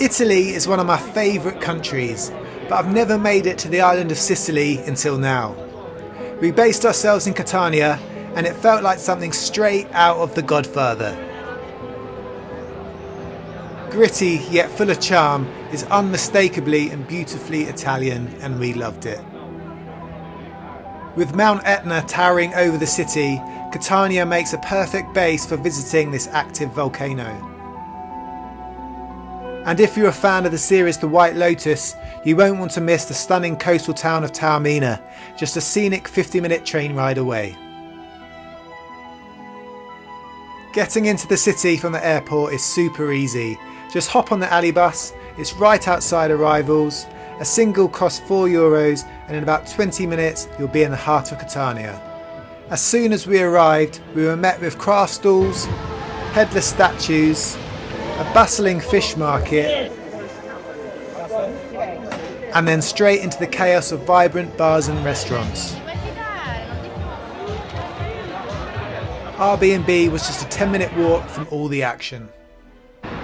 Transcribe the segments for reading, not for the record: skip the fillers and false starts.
Italy is one of my favourite countries, but I've never made it to the island of Sicily until now. We based ourselves in Catania and it felt like something straight out of The Godfather. Gritty yet full of charm is unmistakably and beautifully Italian, and we loved it. With Mount Etna towering over the city, Catania makes a perfect base for visiting this active volcano. And if you're a fan of the series The White Lotus, you won't want to miss the stunning coastal town of Taormina, just a scenic 50-minute train ride away. Getting into the city from the airport is super easy. Just hop on the alley bus, it's right outside arrivals, a single costs €4 and in about 20 minutes you'll be in the heart of Catania. As soon as we arrived, we were met with craft stalls, headless statues, a bustling fish market, and then straight into the chaos of vibrant bars and restaurants. Our B&B was just a 10-minute walk from all the action.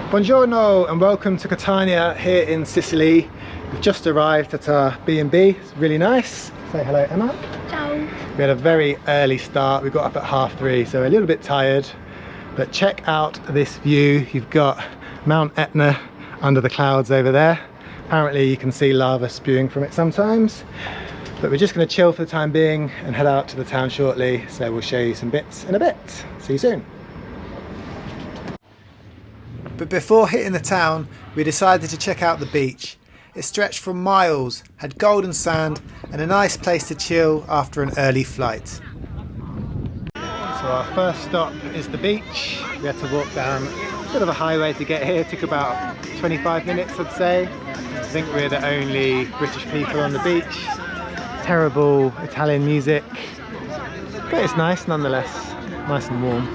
Buongiorno and welcome to Catania here in Sicily. We've just arrived at our B&B, it's really nice. Say hello, Emma. Ciao. We had a very early start, we got up at 3:30, so we're a little bit tired. But check out this view. You've got Mount Etna under the clouds over there. Apparently you can see lava spewing from it sometimes. But we're just going to chill for the time being and head out to the town shortly. So we'll show you some bits in a bit. See you soon. But before hitting the town, we decided to check out the beach. It stretched for miles, had golden sand and a nice place to chill after an early flight. So our first stop is the beach. We had to walk down a bit of a highway to get here. It took about 25 minutes, I'd say. I think we're the only British people on the beach. Terrible Italian music, but it's nice nonetheless, nice and warm.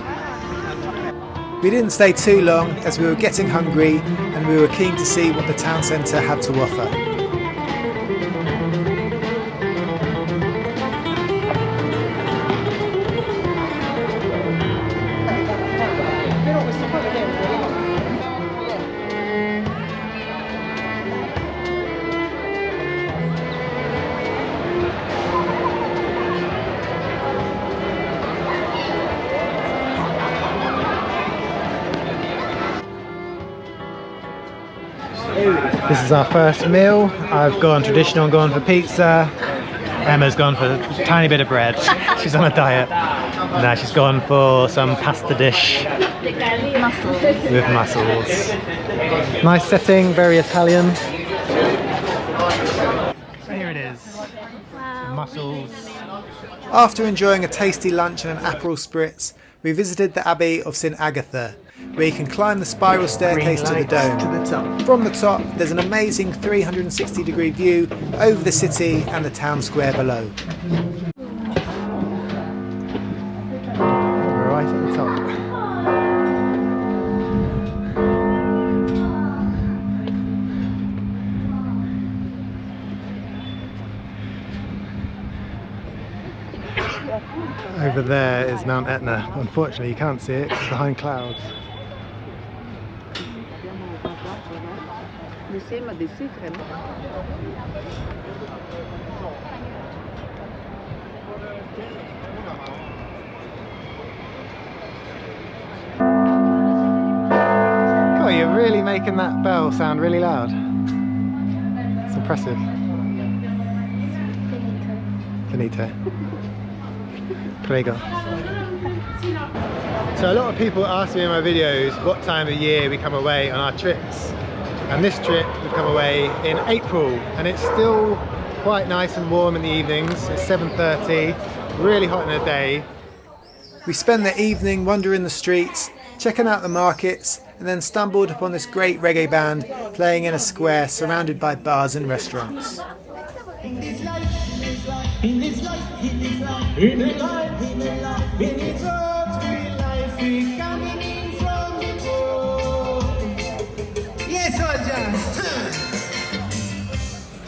We didn't stay too long as we were getting hungry and we were keen to see what the town centre had to offer. This is our first meal. I've gone traditional and gone for pizza. Emma's gone for a tiny bit of bread. She's on a diet. Now she's gone for some pasta dish with mussels. Nice setting, very Italian. So here it is, some mussels. After enjoying a tasty lunch and an Aperol Spritz, we visited the Abbey of St Agatha, where you can climb the spiral staircase to the dome. From the top, there's an amazing 360-degree view over the city and the town square below. We're right at the top. Over there is Mount Etna. Unfortunately, you can't see it, it's behind clouds. Oh, you're really making that bell sound really loud. It's impressive. Finito. Prego. So a lot of people ask me in my videos what time of year we come away on our trips. And this trip we've come away in April and it's still quite nice and warm in the evenings. It's 7:30, really hot in the day. We spent the evening wandering the streets, checking out the markets, and then stumbled upon this great reggae band playing in a square surrounded by bars and restaurants.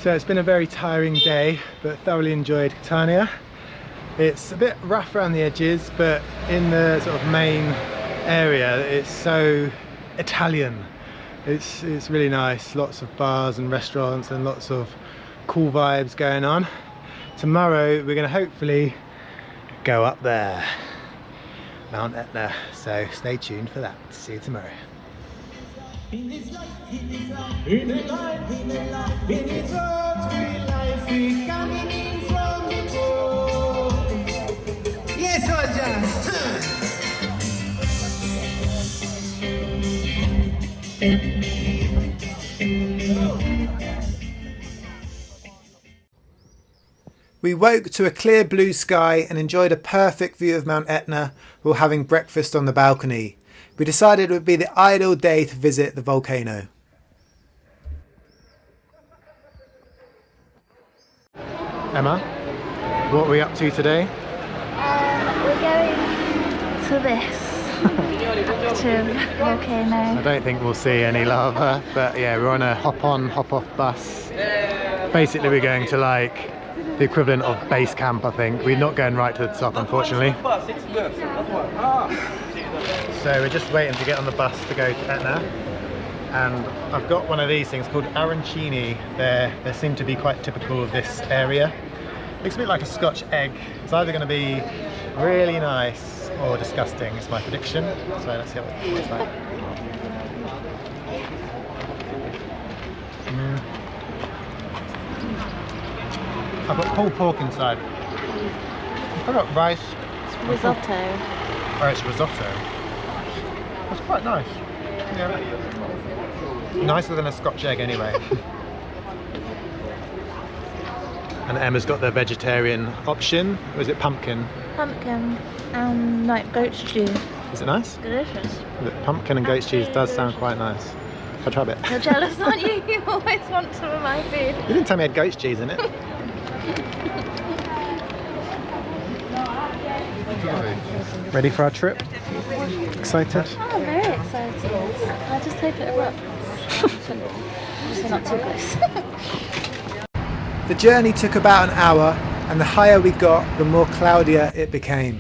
So it's been a very tiring day, but thoroughly enjoyed Catania. It's a bit rough around the edges, but in the sort of main area it's so Italian. It's really nice, lots of bars and restaurants and lots of cool vibes going on. Tomorrow we're going to hopefully go up there, Mount Etna, so stay tuned for that. See you tomorrow. Yes, soldiers! We woke to a clear blue sky and enjoyed a perfect view of Mount Etna while having breakfast on the balcony. We decided it would be the ideal day to visit the volcano. Emma, what are we up to today? We're going to this active volcano. I don't think we'll see any lava, but yeah, we're on a hop-on, hop-off bus. Basically we're going to like the equivalent of base camp, I think. We're not going right to the top, unfortunately. So we're just waiting to get on the bus to go to Etna. And I've got one of these things called arancini. They seem to be quite typical of this area. Looks a bit like a Scotch egg. It's either going to be really nice or disgusting, is my prediction. So let's see what it looks like. I've got pulled pork inside. I've got rice. It's risotto. Oh, it's risotto. That's quite nice. Yeah. Nicer than a Scotch egg anyway. And Emma's got the vegetarian option. Or is it pumpkin? Pumpkin and like goat's cheese. Is it nice? Delicious. The pumpkin and goat's cheese does sound quite nice. I'll try a bit. You're jealous, aren't you? You always want some of my food. You didn't tell me it had goat's cheese in it. Ready for our trip? Excited? Oh, very excited. I just hope it erupts. So not too close. The journey took about an hour, and the higher we got, the more cloudier it became.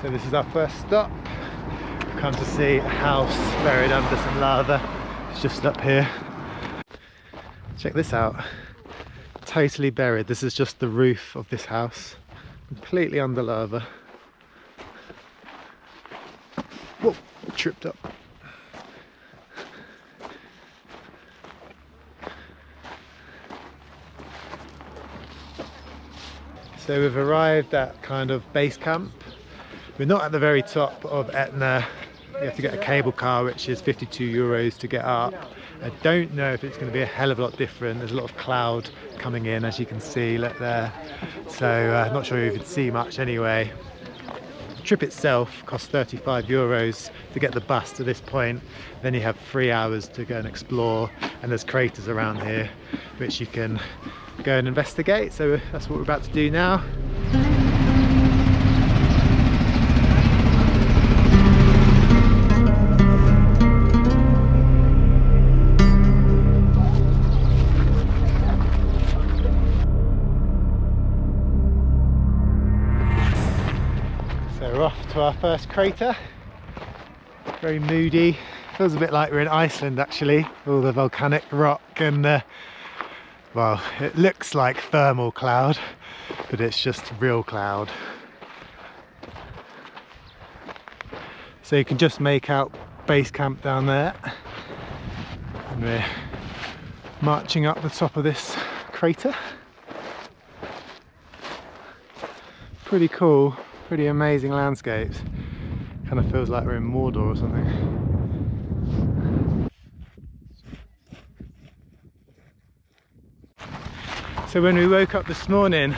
So this is our first stop. We've come to see a house buried under some lava. It's just up here. Check this out. Totally buried. This is just the roof of this house. Completely under lava. Whoa, tripped up. So we've arrived at kind of base camp. We're not at the very top of Etna. You have to get a cable car, which is 52 euros to get up. I don't know if it's going to be a hell of a lot different. There's a lot of cloud coming in, as you can see, look there. So not sure you can see much anyway. The trip itself costs 35 euros to get the bus to this point. Then you have 3 hours to go and explore, and there's craters around here which you can go and investigate. So that's what we're about to do now. We're off to our first crater. Very moody. Feels a bit like we're in Iceland actually. All the volcanic rock and well, it looks like thermal cloud, but it's just real cloud. So you can just make out base camp down there. And we're marching up the top of this crater. Pretty cool. Pretty amazing landscapes. Kind of feels like we're in Mordor or something. So when we woke up this morning,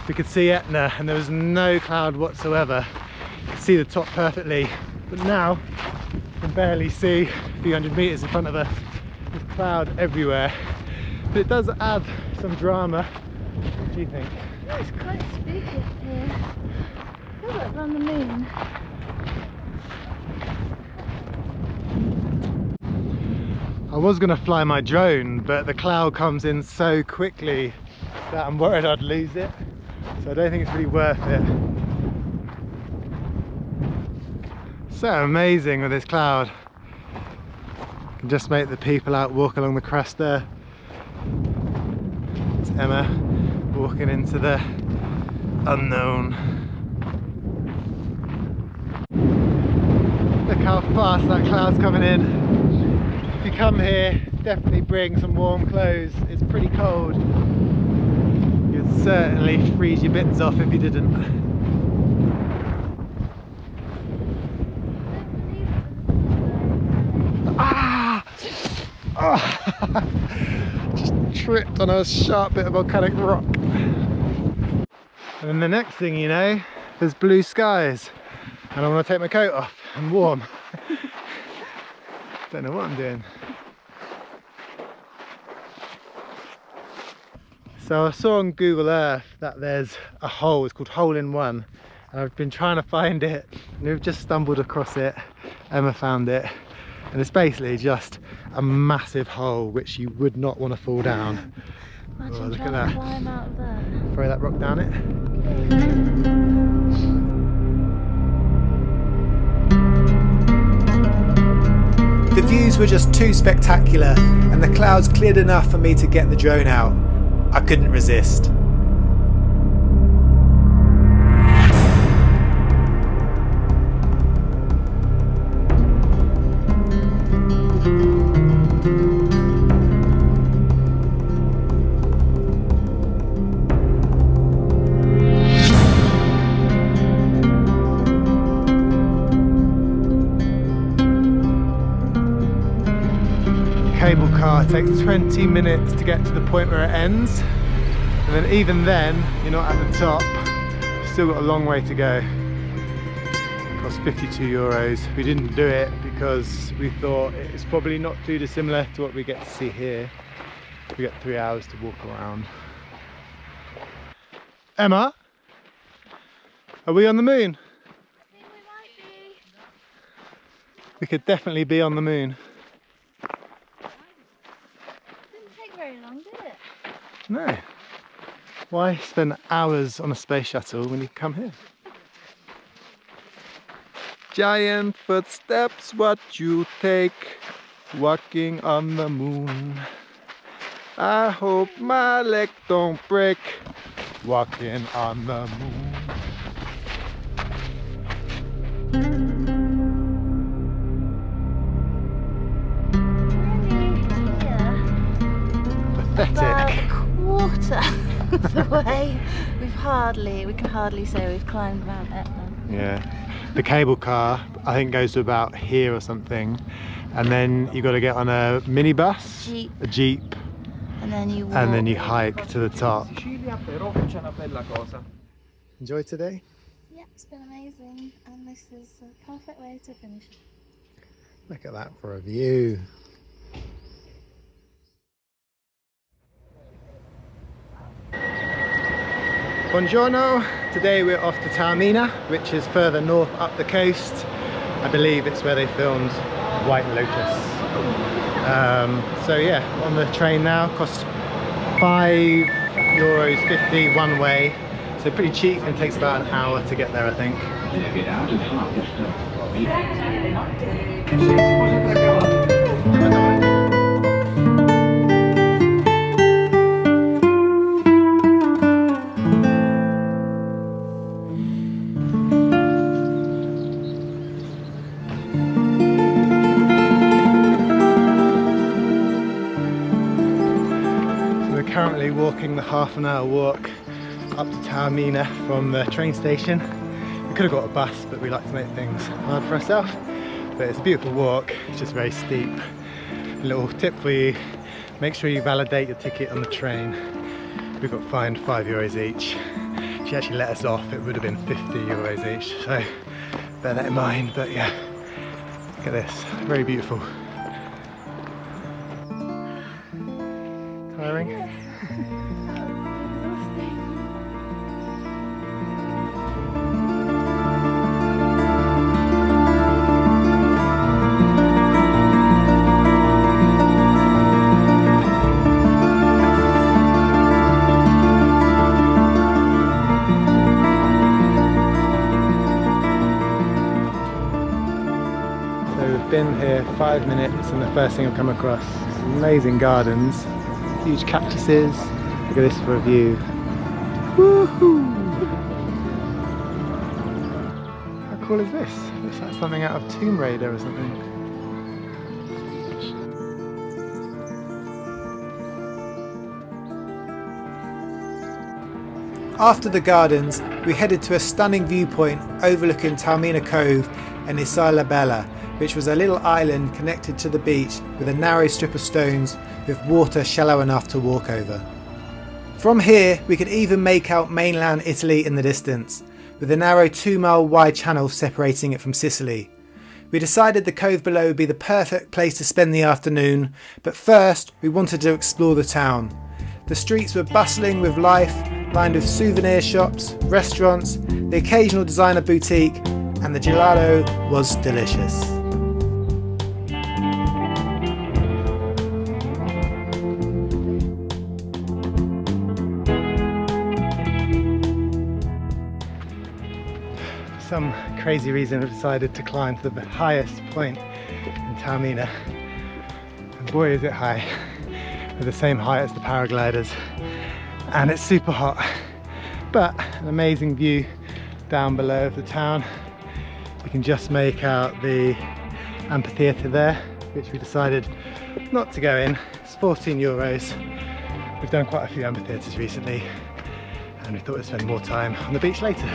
we could see Etna and there was no cloud whatsoever. You could see the top perfectly, but now you can barely see a few hundred meters in front of us. There's cloud everywhere, but it does add some drama. What do you think? Yeah, it's quite spooky up here. I feel like we're on the moon. I was going to fly my drone, but the cloud comes in so quickly that I'm worried I'd lose it. So I don't think it's really worth it. So amazing with this cloud. You can just make the people out walk along the crest there. It's Emma walking into the unknown. Look how fast that cloud's coming in. If you come here, definitely bring some warm clothes. It's pretty cold. You'd certainly freeze your bits off if you didn't. Ah! Oh. Just tripped on a sharp bit of volcanic rock. And then the next thing you know, there's blue skies. And I want to take my coat off. I'm warm. Don't know what I'm doing. So I saw on Google Earth that there's a hole, it's called Hole in One. And I've been trying to find it. And we've just stumbled across it. Emma found it. And it's basically just a massive hole which you would not want to fall down. Imagine oh, look trying at that. to climb out of there. Throw that rock down it. The views were just too spectacular and the clouds cleared enough for me to get the drone out. I couldn't resist. Cable car takes 20 minutes to get to the point where it ends, and then even then you're not at the top. You've still got a long way to go. It cost 52 euros. We didn't do it because we thought it's probably not too dissimilar to what we get to see here. We get 3 hours to walk around. Emma, are we on the moon? I think we might be. We could definitely be on the moon. Very long, did it? No. Why spend hours on a space shuttle when you can come here? Giant footsteps, what you take, walking on the moon. I hope my leg don't break, walking on the moon. About a quarter of the way. We can hardly say we've climbed Mount Etna. Yeah, the cable car I think goes to about here or something, and then you got to get on a minibus, a jeep, and then you walk. and then you hike to the top. Enjoy today? Yeah, it's been amazing, and this is a perfect way to finish. Look at that for a view. Buongiorno! Today we're off to Taormina, which is further north up the coast. I believe it's where they filmed White Lotus. So yeah, on the train now, costs €5.50 one way. So pretty cheap, and takes about an hour to get there, I think. Currently walking the half-an-hour walk up to Taormina from the train station. We could have got a bus, but we like to make things hard for ourselves. But it's a beautiful walk, it's just very steep. A little tip for you, make sure you validate your ticket on the train. We got fined €5 each. She actually let us off, it would have been €50 each, so bear that in mind. But yeah, look at this, very beautiful. Tiring? So we've been here 5 minutes and the first thing I've come across is amazing gardens, huge cactuses. Look at this for a view. Woohoo! How cool is this? Looks like something out of Tomb Raider or something. After the gardens, we headed to a stunning viewpoint overlooking Taormina Cove and Isola Bella, which was a little island connected to the beach with a narrow strip of stones with water shallow enough to walk over. From here, we could even make out mainland Italy in the distance, with a narrow 2-mile wide channel separating it from Sicily. We decided the cove below would be the perfect place to spend the afternoon, but first we wanted to explore the town. The streets were bustling with life, lined with souvenir shops, restaurants, the occasional designer boutique, and the gelato was delicious. For some crazy reason I've decided to climb to the highest point in Taormina. And boy is it high. We're the same height as the paragliders. And it's super hot, but an amazing view down below of the town. You can just make out the amphitheatre there, which we decided not to go in. It's 14 euros. We've done quite a few amphitheatres recently and we thought we'd spend more time on the beach later.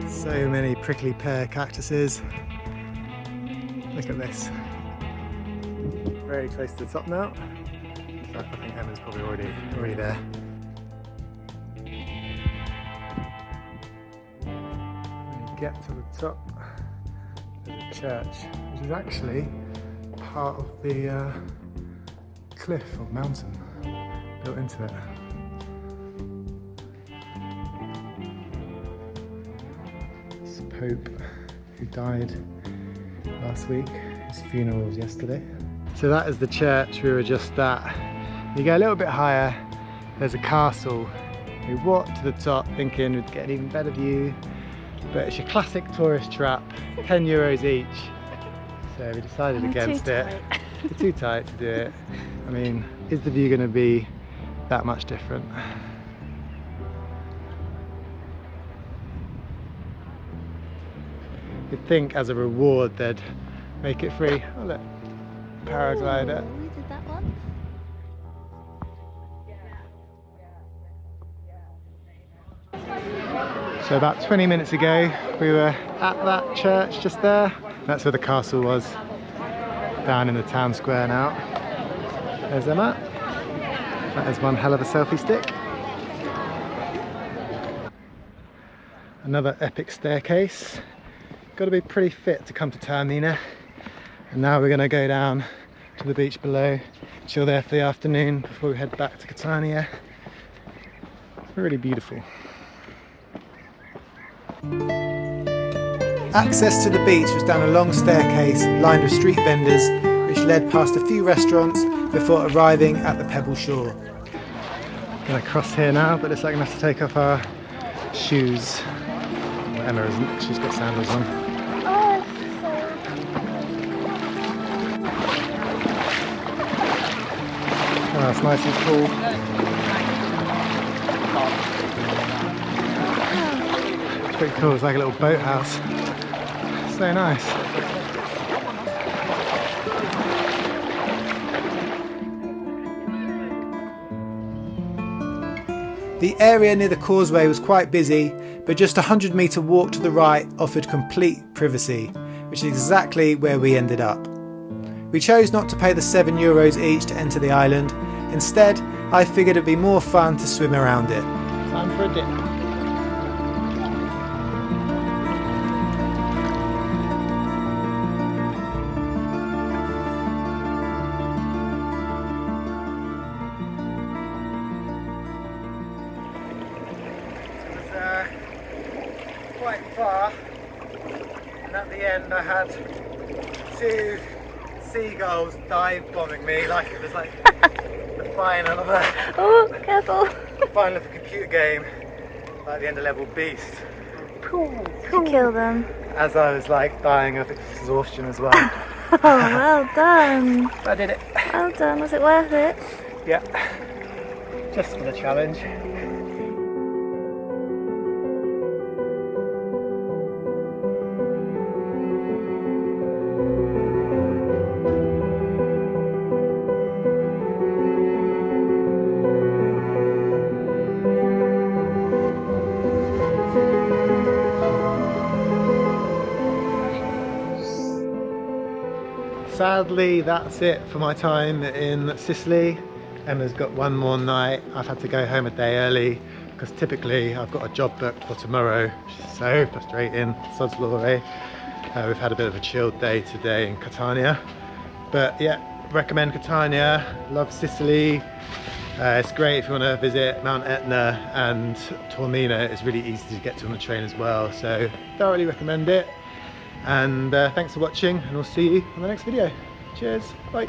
So many prickly pear cactuses. Look at this. Very close to the top now. In fact, I think Emma's probably already there. When you get to the top, there's a church, which is actually part of the cliff or mountain built into it. This Pope who died last week, his funeral was yesterday. So that is the church we were just at. You go a little bit higher, there's a castle. We walked to the top thinking we'd get an even better view, but it's your classic tourist trap, 10 euros each. So we decided against it. It's too tight to do it. I mean, is the view going to be that much different? You'd think as a reward they'd make it free. Oh look, paraglider. We did that one. So about 20 minutes ago we were at that church just there. That's where the castle was, down in the town square now. There's Emma. That is one hell of a selfie stick. Another epic staircase. Got to be pretty fit to come to Taormina. And now we're going to go down to the beach below, chill there for the afternoon before we head back to Catania. Really beautiful. Access to the beach was down a long staircase lined with street vendors, which led past a few restaurants before arriving at the pebble shore. Gonna cross here now, but looks like we have to take off our shoes. Well, Emma isn't, she's got sandals on. Oh, it's nice and cool. It's pretty cool, it's like a little boathouse. So nice. The area near the causeway was quite busy, but just a 100-metre walk to the right offered complete privacy, which is exactly where we ended up. We chose not to pay the €7 each to enter the island. Instead, I figured it'd be more fun to swim around it. Time for a dip. Quite far, and at the end I had 2 seagulls dive bombing me like it was like the final of a... Oh, careful! final of a computer game, like the end of level beast. Cool. To kill them. As I was like dying of exhaustion as well. Oh, well done. I did it. Well done. Was it worth it? Yeah, just for the challenge. Sadly, that's it for my time in Sicily. Emma's got one more night. I've had to go home a day early because typically I've got a job booked for tomorrow, which is so frustrating. Sod's law, eh? We've had a bit of a chilled day today in Catania. But yeah, recommend Catania, love Sicily. It's great if you want to visit Mount Etna, and Taormina is really easy to get to on the train as well. So thoroughly recommend it. And thanks for watching, and we'll see you on the next video. Cheers, bye.